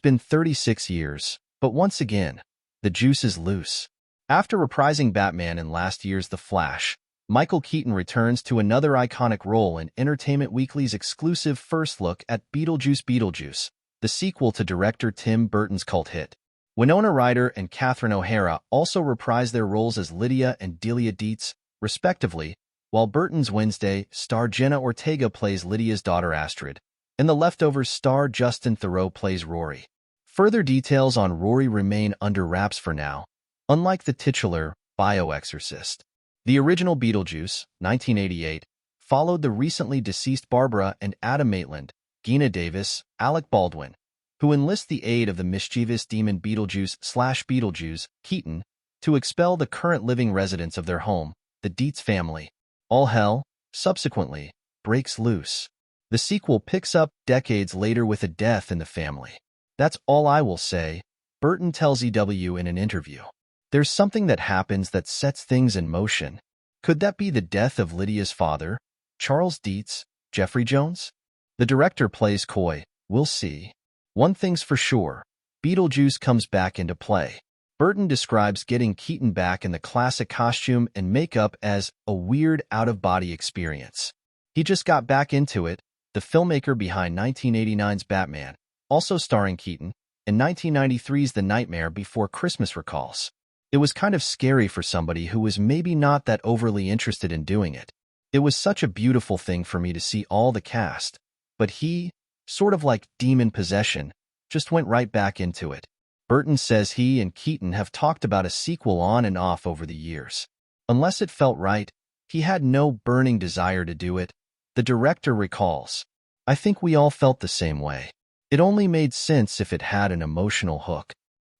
been 36 years, but once again, the juice is loose. After reprising Batman in last year's The Flash, Michael Keaton returns to another iconic role in Entertainment Weekly's exclusive first look at Beetlejuice Beetlejuice, the sequel to director Tim Burton's cult hit. Winona Ryder and Catherine O'Hara also reprise their roles as Lydia and Delia Dietz, respectively, while Burton's Wednesday star Jenna Ortega plays Lydia's daughter Astrid, and The Leftovers star Justin Theroux plays Rory. Further details on Rory remain under wraps for now, unlike the titular bioexorcist. The original Beetlejuice, 1988, followed the recently deceased Barbara and Adam Maitland, Geena Davis, Alec Baldwin, who enlist the aid of the mischievous demon Beetlejuice Keaton to expel the current living residents of their home, the Dietz family. All hell, subsequently, breaks loose. The sequel picks up decades later with a death in the family. That's all I will say, Burton tells EW in an interview. There's something that happens that sets things in motion. Could that be the death of Lydia's father, Charles Dietz, Jeffrey Jones? The director plays coy. We'll see. One thing's for sure, Beetlejuice comes back into play. Burton describes getting Keaton back in the classic costume and makeup as a weird out-of-body experience. He just got back into it, the filmmaker behind 1989's Batman, also starring Keaton, and 1993's The Nightmare Before Christmas recalls. It was kind of scary for somebody who was maybe not that overly interested in doing it. It was such a beautiful thing for me to see all the cast, but he, sort of like demon possession, just went right back into it. Burton says he and Keaton have talked about a sequel on and off over the years. Unless it felt right, he had no burning desire to do it, the director recalls. I think we all felt the same way. It only made sense if it had an emotional hook.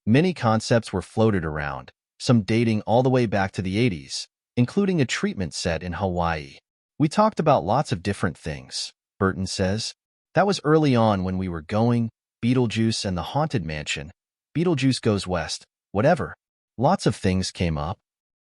Many concepts were floated around, some dating all the way back to the 80s, including a treatment set in Hawaii. We talked about lots of different things, Burton says. That was early on when we were going, Beetlejuice and the Haunted Mansion, Beetlejuice Goes West, whatever. Lots of things came up.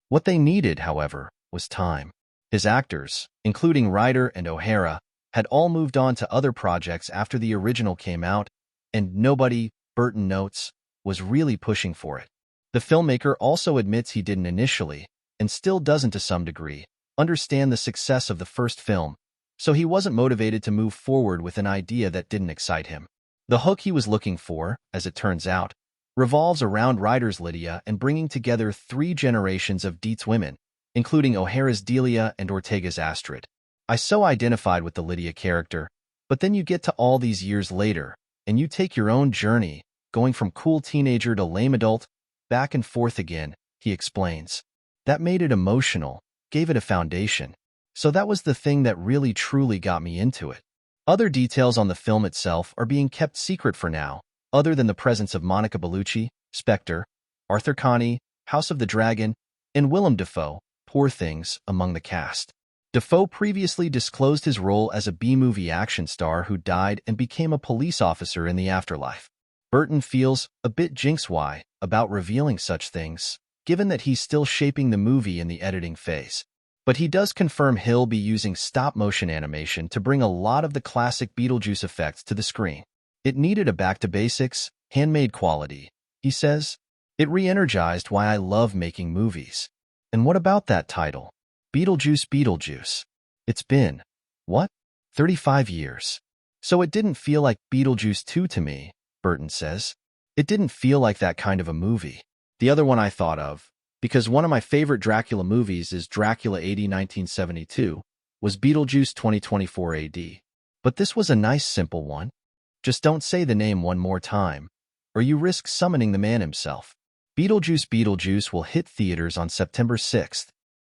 What they needed, however, was time. His actors, including Ryder and O'Hara, had all moved on to other projects after the original came out, and nobody, Burton notes, was really pushing for it. The filmmaker also admits he didn't initially, and still doesn't to some degree, understand the success of the first film, so he wasn't motivated to move forward with an idea that didn't excite him. The hook he was looking for, as it turns out, revolves around Ryder's Lydia and bringing together 3 generations of Dietz women, including O'Hara's Delia and Ortega's Astrid. I so identified with the Lydia character, but then you get to all these years later, and you take your own journey, going from cool teenager to lame adult, back and forth again, he explains. That made it emotional, gave it a foundation. So that was the thing that really truly got me into it. Other details on the film itself are being kept secret for now, other than the presence of Monica Bellucci, Spectre, Arthur Coney, House of the Dragon, and Willem Dafoe, Poor Things, among the cast. Dafoe previously disclosed his role as a B-movie action star who died and became a police officer in the afterlife. Burton feels a bit jinx-y about revealing such things, given that he's still shaping the movie in the editing phase. But he does confirm he'll be using stop-motion animation to bring a lot of the classic Beetlejuice effects to the screen. It needed a back-to-basics, handmade quality, he says. It re-energized why I love making movies. And what about that title? Beetlejuice Beetlejuice. It's been, what? 35 years. So it didn't feel like Beetlejuice 2 to me, Burton says. It didn't feel like that kind of a movie. The other one I thought of, because one of my favorite Dracula movies is Dracula AD 1972, was Beetlejuice 2024 AD. But this was a nice simple one. Just don't say the name one more time, or you risk summoning the man himself. Beetlejuice Beetlejuice will hit theaters on September 6th,